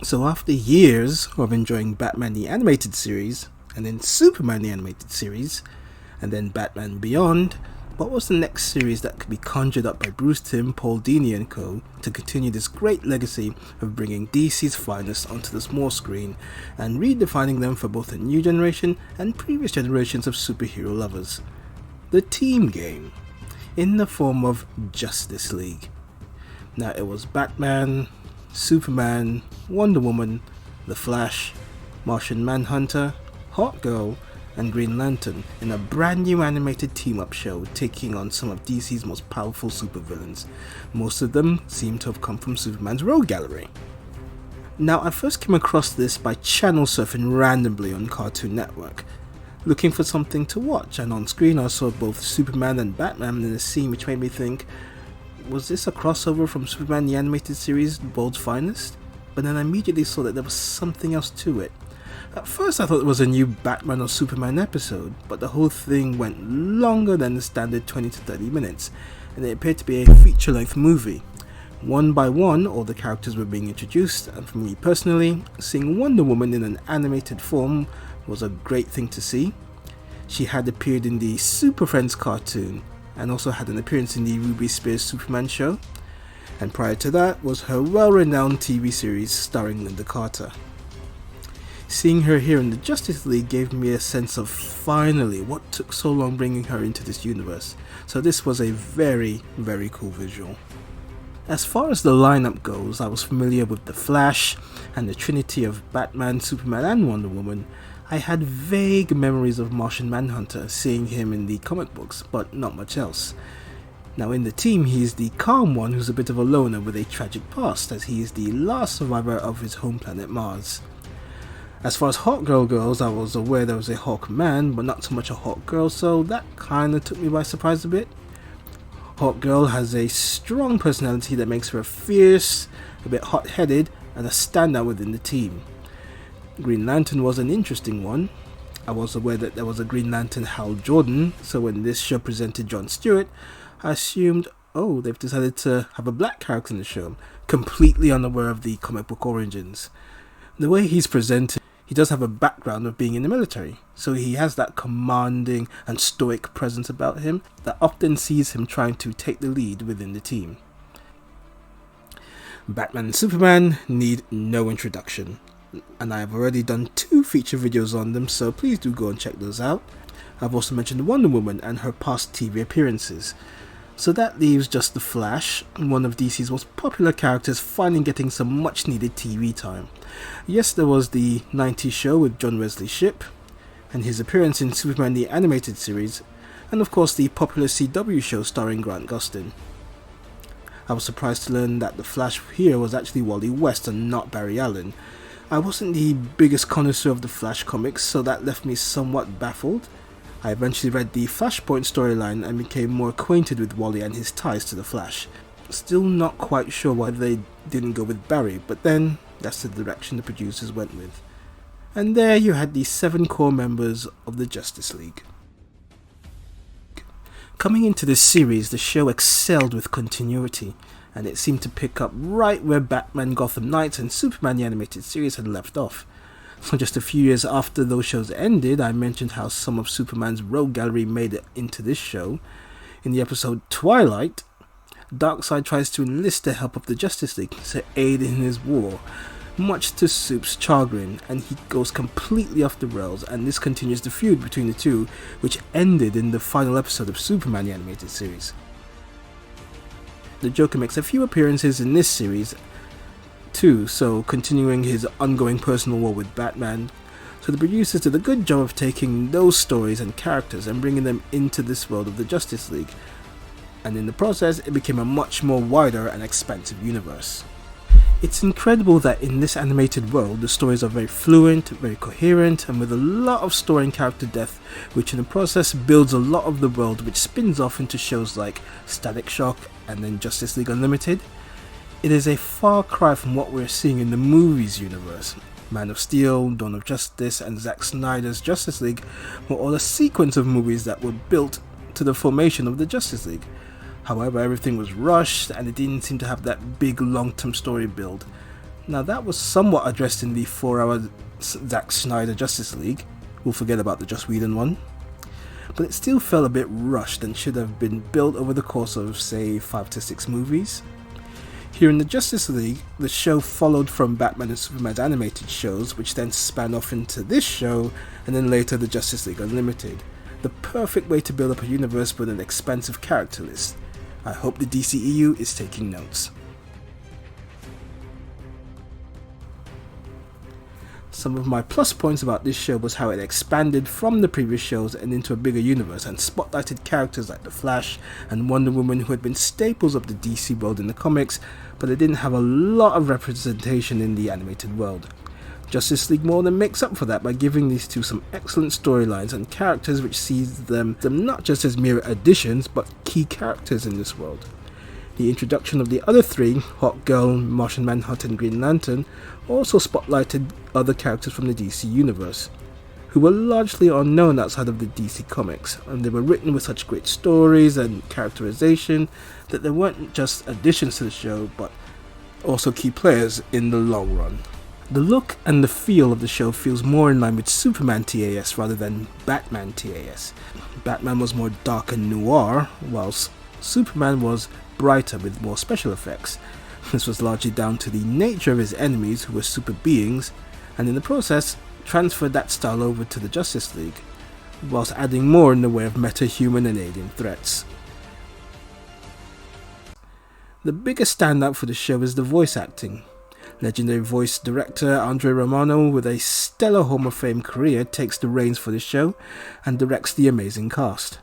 So after years of enjoying Batman the Animated Series, and then Superman the Animated Series, and then Batman Beyond, what was the next series that could be conjured up by Bruce Timm, Paul Dini and co. to continue this great legacy of bringing DC's finest onto the small screen and redefining them for both a new generation and previous generations of superhero lovers? The team game, in the form of Justice League. Now it was Batman, Superman, Wonder Woman, The Flash, Martian Manhunter, Hawkgirl, and Green Lantern in a brand new animated team-up show taking on some of DC's most powerful supervillains. Most of them seem to have come from Superman's Rogue Gallery. Now, I first came across this by channel surfing randomly on Cartoon Network, looking for something to watch, and on screen I saw both Superman and Batman in a scene which made me think, was this a crossover from Superman the Animated Series, World's Finest? But then I immediately saw that there was something else to it. At first I thought it was a new Batman or Superman episode, but the whole thing went longer than the standard 20 to 30 minutes, and it appeared to be a feature-length movie. One by one, all the characters were being introduced, and for me personally, seeing Wonder Woman in an animated form was a great thing to see. She had appeared in the Super Friends cartoon, and also had an appearance in the Ruby Spears Superman show, and prior to that was her well-renowned TV series starring Linda Carter. Seeing her here in the Justice League gave me a sense of finally what took so long bringing her into this universe, so this was a very, very cool visual. As far as the lineup goes, I was familiar with The Flash and the trinity of Batman, Superman and Wonder Woman. I had vague memories of Martian Manhunter, seeing him in the comic books, but not much else. Now in the team, he is the calm one who's a bit of a loner with a tragic past, as he is the last survivor of his home planet Mars. As far as Hawkgirl goes, I was aware there was a Hawkman, but not so much a Hawkgirl, so that kinda took me by surprise a bit. Hawkgirl has a strong personality that makes her fierce, a bit hot-headed, and a standout within the team. Green Lantern was an interesting one. I was aware that there was a Green Lantern Hal Jordan, so when this show presented Jon Stewart, I assumed, oh, they've decided to have a black character in the show, completely unaware of the comic book origins. The way he's presented, he does have a background of being in the military, so he has that commanding and stoic presence about him that often sees him trying to take the lead within the team. Batman and Superman need no introduction, and I have already done 2 feature videos on them, so please do go and check those out. I've also mentioned Wonder Woman and her past TV appearances. So that leaves just The Flash, one of DC's most popular characters, finally getting some much needed TV time. Yes, there was the 90s show with John Wesley Shipp, and his appearance in Superman the Animated Series, and of course the popular CW show starring Grant Gustin. I was surprised to learn that the Flash here was actually Wally West and not Barry Allen. I wasn't the biggest connoisseur of the Flash comics, so that left me somewhat baffled. I eventually read the Flashpoint storyline and became more acquainted with Wally and his ties to the Flash. Still not quite sure why they didn't go with Barry, but then that's the direction the producers went with. And there you had the 7 core members of the Justice League. Coming into this series, the show excelled with continuity, and it seemed to pick up right where Batman Gotham Knights and Superman the Animated Series had left off. So just a few years after those shows ended, I mentioned how some of Superman's Rogue Gallery made it into this show. In the episode Twilight, Darkseid tries to enlist the help of the Justice League to aid in his war, much to Soup's chagrin, and he goes completely off the rails, and this continues the feud between the two, which ended in the final episode of Superman the Animated Series. The Joker makes a few appearances in this series too, so continuing his ongoing personal war with Batman. So the producers did a good job of taking those stories and characters and bringing them into this world of the Justice League, and in the process it became a much more wider and expansive universe. It's incredible that in this animated world the stories are very fluent, very coherent, and with a lot of story and character depth, which in the process builds a lot of the world, which spins off into shows like Static Shock and then Justice League Unlimited. It is a far cry from what we're seeing in the movies universe. Man of Steel, Dawn of Justice, and Zack Snyder's Justice League were all a sequence of movies that were built to the formation of the Justice League. However, everything was rushed and it didn't seem to have that big long-term story build. Now that was somewhat addressed in the 4-hour Zack Snyder Justice League, we'll forget about the Joss Whedon one, but it still felt a bit rushed and should have been built over the course of, say, 5 to 6 movies. Here in the Justice League, the show followed from Batman and Superman's animated shows, which then span off into this show, and then later the Justice League Unlimited. The perfect way to build up a universe with an expansive character list. I hope the DCEU is taking notes. Some of my plus points about this show was how it expanded from the previous shows and into a bigger universe and spotlighted characters like The Flash and Wonder Woman who had been staples of the DC world in the comics, but they didn't have a lot of representation in the animated world. Justice League more than makes up for that by giving these two some excellent storylines and characters which sees them not just as mere additions but key characters in this world. The introduction of the other three, Hawkgirl, Martian Manhunter and Green Lantern, also spotlighted other characters from the DC universe, who were largely unknown outside of the DC comics, and they were written with such great stories and characterization that they weren't just additions to the show, but also key players in the long run. The look and the feel of the show feels more in line with Superman TAS rather than Batman TAS. Batman was more dark and noir, whilst Superman was brighter with more special effects. This was largely down to the nature of his enemies, who were super beings, and in the process transferred that style over to the Justice League, whilst adding more in the way of meta-human and alien threats. The biggest standout for the show is the voice acting. Legendary voice director Andre Romano, with a stellar Hall of Fame career, takes the reins for the show and directs the amazing cast.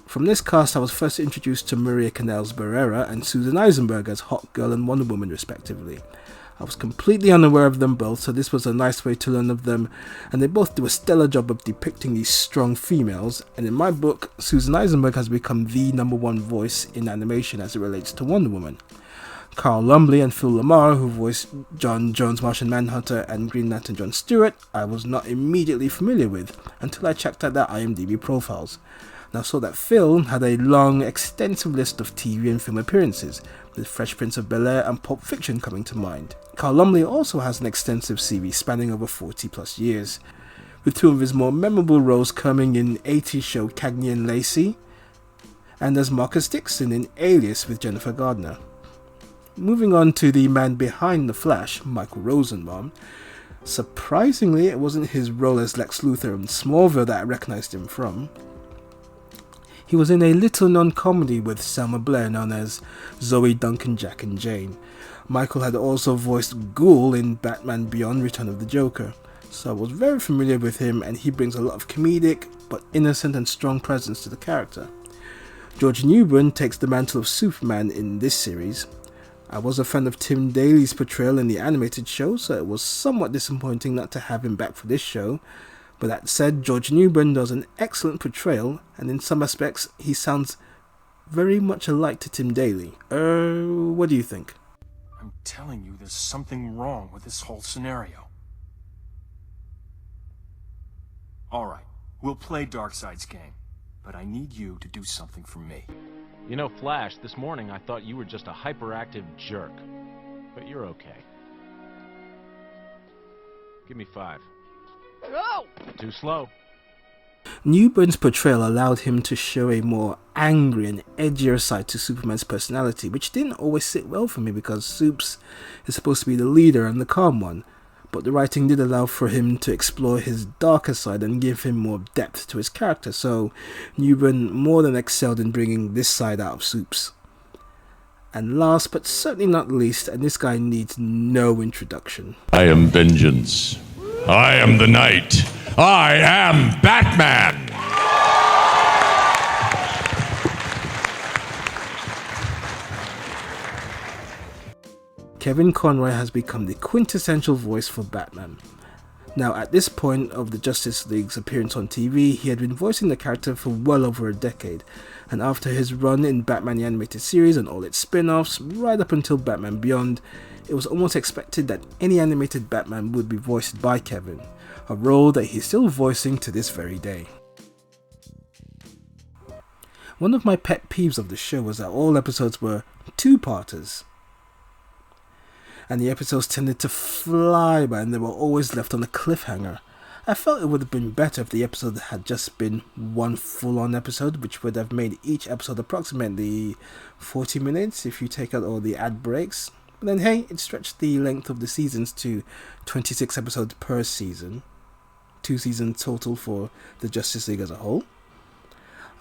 From this cast, I was first introduced to Maria Canals-Barrera and Susan Eisenberg as Hawkgirl and Wonder Woman respectively. I was completely unaware of them both, so this was a nice way to learn of them, and they both do a stellar job of depicting these strong females, and in my book, Susan Eisenberg has become the #1 voice in animation as it relates to Wonder Woman. Carl Lumbly and Phil Lamar, who voiced John Jones, Martian Manhunter and Green Lantern John Stewart, I was not immediately familiar with until I checked out their IMDb profiles. Now, I saw that Phil had a long, extensive list of TV and film appearances, with Fresh Prince of Bel-Air and Pulp Fiction coming to mind. Carl Lumbly also has an extensive CV spanning over 40 plus years, with two of his more memorable roles coming in 80s show Cagney and Lacey, and as Marcus Dixon in Alias with Jennifer Gardner. Moving on to the man behind The Flash, Michael Rosenbaum. Surprisingly, it wasn't his role as Lex Luthor in Smallville that I recognized him from. He was in a little-known comedy with Selma Blair known as Zoe Duncan, Jack and Jane. Michael had also voiced Ghoul in Batman Beyond Return of the Joker, so I was very familiar with him, and he brings a lot of comedic but innocent and strong presence to the character. George Newbern takes the mantle of Superman in this series. I was a fan of Tim Daly's portrayal in the animated show, so it was somewhat disappointing not to have him back for this show. But that said, George Newbern does an excellent portrayal, and in some aspects, he sounds very much alike to Tim Daly. What do you think? I'm telling you, there's something wrong with this whole scenario. Alright, we'll play Darkseid's game, but I need you to do something for me. You know, Flash, this morning I thought you were just a hyperactive jerk. But you're okay. Give me 5. No! Too slow. Newburn's portrayal allowed him to show a more angry and edgier side to Superman's personality, which didn't always sit well for me because Supes is supposed to be the leader and the calm one, but the writing did allow for him to explore his darker side and give him more depth to his character, so Newburn more than excelled in bringing this side out of Supes. And last but certainly not least, and this guy needs no introduction. I am vengeance. I am the night. I am Batman! Kevin Conroy has become the quintessential voice for Batman. Now, at this point of the Justice League's appearance on TV, he had been voicing the character for well over a decade, and after his run in Batman the Animated Series and all its spin-offs, right up until Batman Beyond, it was almost expected that any animated Batman would be voiced by Kevin, a role that he's still voicing to this very day. One of my pet peeves of the show was that all episodes were two-parters. and the episodes tended to fly by and they were always left on a cliffhanger. I felt it would have been better if the episode had just been one full-on episode, which would have made each episode approximately 40 minutes if you take out all the ad breaks. But then hey, it stretched the length of the seasons to 26 episodes per season. 2 seasons total for the Justice League as a whole.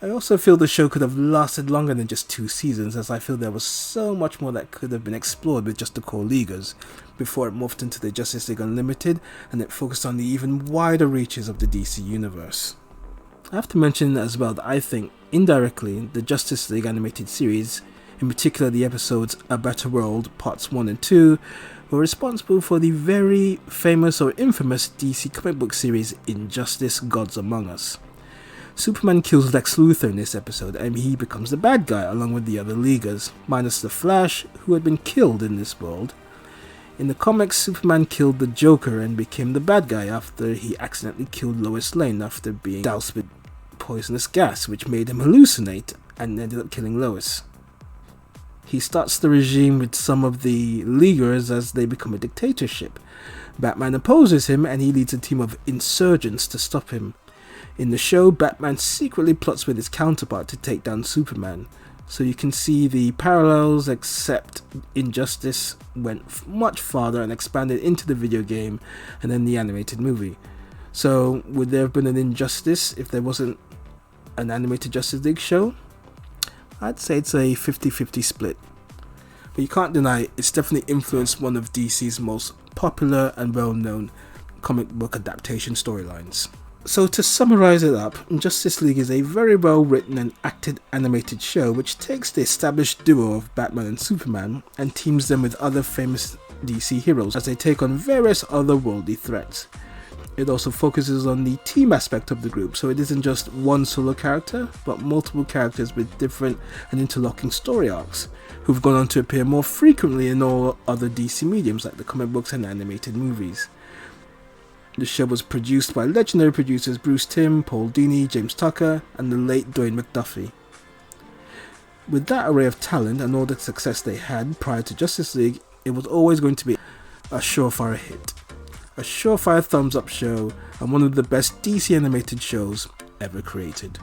I also feel the show could have lasted longer than just 2 seasons, as I feel there was so much more that could have been explored with just the core Leaguers, before it morphed into the Justice League Unlimited and it focused on the even wider reaches of the DC universe. I have to mention as well that I think, indirectly, the Justice League animated series, in particular the episodes A Better World Parts 1 and 2, were responsible for the very famous or infamous DC comic book series Injustice: Gods Among Us. Superman kills Lex Luthor in this episode and he becomes the bad guy along with the other Leaguers, minus the Flash, who had been killed in this world. In the comics, Superman killed the Joker and became the bad guy after he accidentally killed Lois Lane after being doused with poisonous gas, which made him hallucinate and ended up killing Lois. He starts the regime with some of the Leaguers as they become a dictatorship. Batman opposes him and he leads a team of insurgents to stop him. In the show, Batman secretly plots with his counterpart to take down Superman, so you can see the parallels, except Injustice went much farther and expanded into the video game and then the animated movie. So would there have been an Injustice if there wasn't an animated Justice League show? I'd say it's a 50-50 split. But you can't deny it's definitely influenced one of DC's most popular and well-known comic book adaptation storylines. So to summarise it up, Justice League is a very well written and acted animated show which takes the established duo of Batman and Superman and teams them with other famous DC heroes as they take on various otherworldly threats. It also focuses on the team aspect of the group, so it isn't just one solo character, but multiple characters with different and interlocking story arcs, who've gone on to appear more frequently in all other DC mediums like the comic books and animated movies. The show was produced by legendary producers Bruce Timm, Paul Dini, James Tucker, and the late Dwayne McDuffie. With that array of talent and all the success they had prior to Justice League, it was always going to be a surefire hit. A surefire thumbs up show and one of the best DC animated shows ever created.